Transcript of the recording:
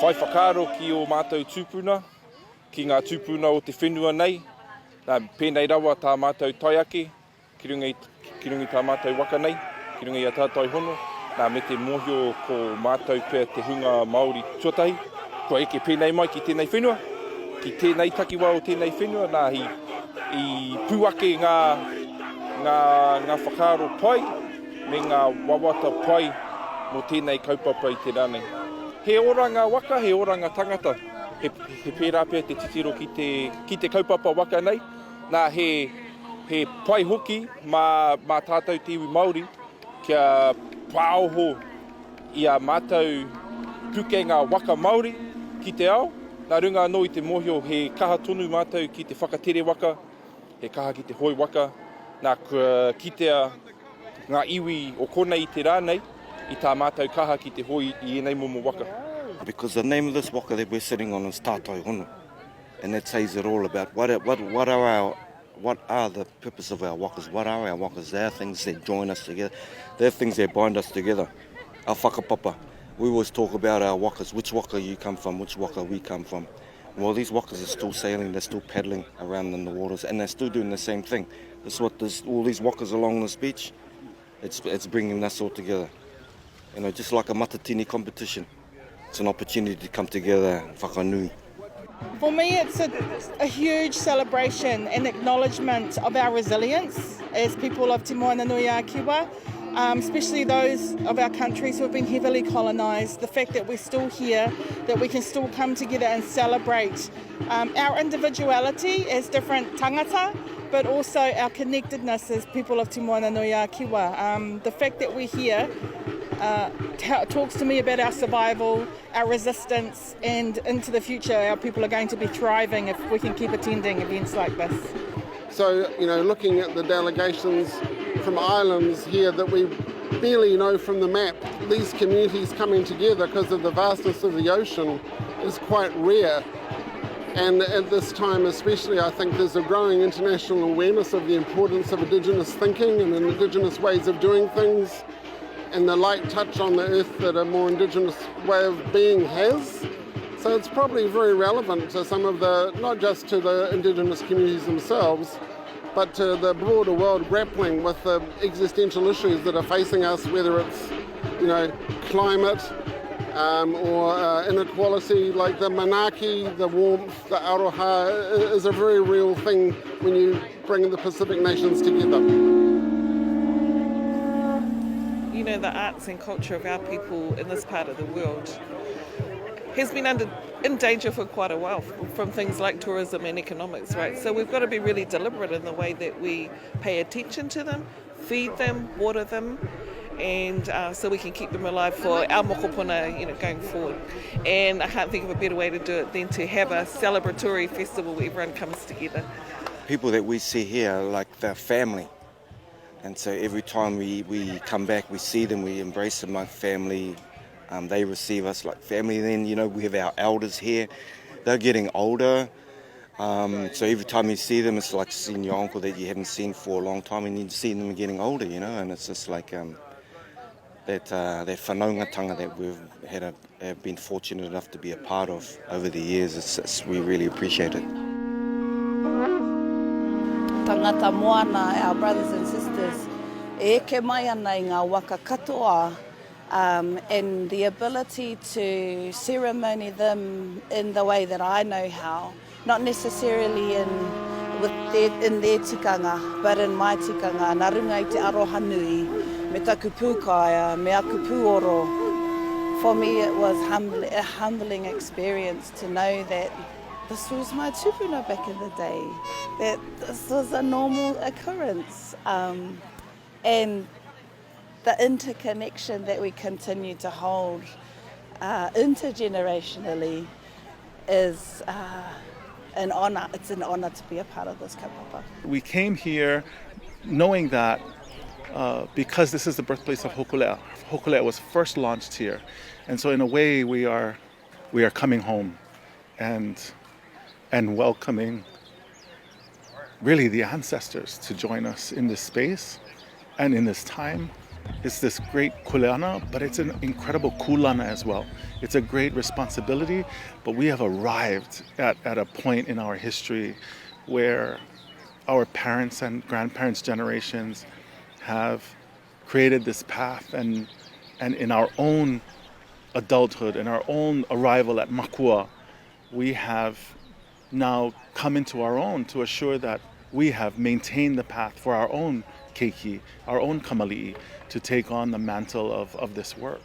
Whai whakaaro ki o mātou tūpuna, ki ngā tūpuna o te whenua nei. Pēnei rawa tā mātou taiake, ki runga i tā mātou waka nei, ki runga i a Tātai Hono. Me te mōhio ko mātou pēr te hunga Māori tuatahi. Ko eke pēnei mai ki tēnei whenua, ki tēnei takiwa o tēnei whenua, i pūake ngā whakaaro pai, me ngā wawata pai mo tēnei kaupapa i te rānei. He oranga waka, he oranga tangata. He pērā pēr te titiro ki te kaupapa waka nei. Nā he pai hoki mā tātou te iwi Māori kia pāoho i a mātou pukenga waka Māori ki te ao. Nā runga anō i te mōhio he kaha tonu mātou ki te whakatere waka, he kaha ki te hoi waka. Nā kitea ngā iwi o konei i te rānei, I tā mātou kaha ki te hoi I enei momo waka. Because the name of this waka that we're sitting on is Tātai Hono, and that says it all about what are the purpose of our wakas. What are our wakas? They are things that join us together. They're things that bind us together. Our whakapapa. We always talk about our wakas. Which waka you come from? Which waka we come from? Well, these wakas are still sailing. They're still paddling around in the waters, and they're still doing the same thing. This is what all these wakas along this beach. It's bringing us all together. You know, just like a matatini competition. It's an opportunity to come together and whakanui. For me, it's a huge celebration and acknowledgement of our resilience as people of Te Moana Nui a Kiwa, especially those of our countries who have been heavily colonised. The fact that we're still here, that we can still come together and celebrate our individuality as different tangata, but also our connectedness as people of Te Moana Nui a Kiwa. The fact that we're here talks to me about our survival, our resistance, and into the future our people are going to be thriving if we can keep attending events like this. So, you know, looking at the delegations from islands here that we barely know from the map, these communities coming together because of the vastness of the ocean is quite rare. And at this time especially, I think there's a growing international awareness of the importance of Indigenous thinking and Indigenous ways of doing things, and the light touch on the earth that a more Indigenous way of being has. So it's probably very relevant to some of the, not just to the Indigenous communities themselves, but to the broader world grappling with the existential issues that are facing us, whether it's, you know, climate or inequality, like the manaki, the warmth, the aroha is a very real thing when you bring the Pacific nations together. You know, the arts and culture of our people in this part of the world has been in danger for quite a while from things like tourism and economics, right? So we've got to be really deliberate in the way that we pay attention to them, feed them, water them, and so we can keep them alive for our mokopuna, you know, going forward. And I can't think of a better way to do it than to have a celebratory festival where everyone comes together. People that we see here are like their family. And so every time we come back, we see them, we embrace them like family. They receive us like family. Then, you know, we have our elders here. They're getting older. So every time you see them, it's like seeing your uncle that you haven't seen for a long time, and you see them getting older, you know. And it's just like that whanaungatanga that we've have been fortunate enough to be a part of over the years. We really appreciate it. Tangata moana, our brothers and sisters, e eke mai ana I ngā waka katoa, and the ability to ceremony them in the way that I know how, not necessarily in their tikanga, but in my tikanga, nā runga I te aroha nui, me taku pūkaia, me aku pūoro. For me it was a humbling experience to know that this was my tupuna back in the day, that this was a normal occurrence. And the interconnection that we continue to hold intergenerationally is an honour. It's an honour to be a part of this kaupapa. We came here knowing that because this is the birthplace of Ho'okulea. Ho'okulea was first launched here. And so in a way we are coming home. And and welcoming really the ancestors to join us in this space and in this time. It's this great kuleana, but it's an incredible kulana as well. It's a great responsibility, but we have arrived at a point in our history where our parents and grandparents' generations have created this path, and in our own adulthood, in our own arrival at Makua, we have now come into our own to assure that we have maintained the path for our own keiki, our own kamali'i, to take on the mantle of this work.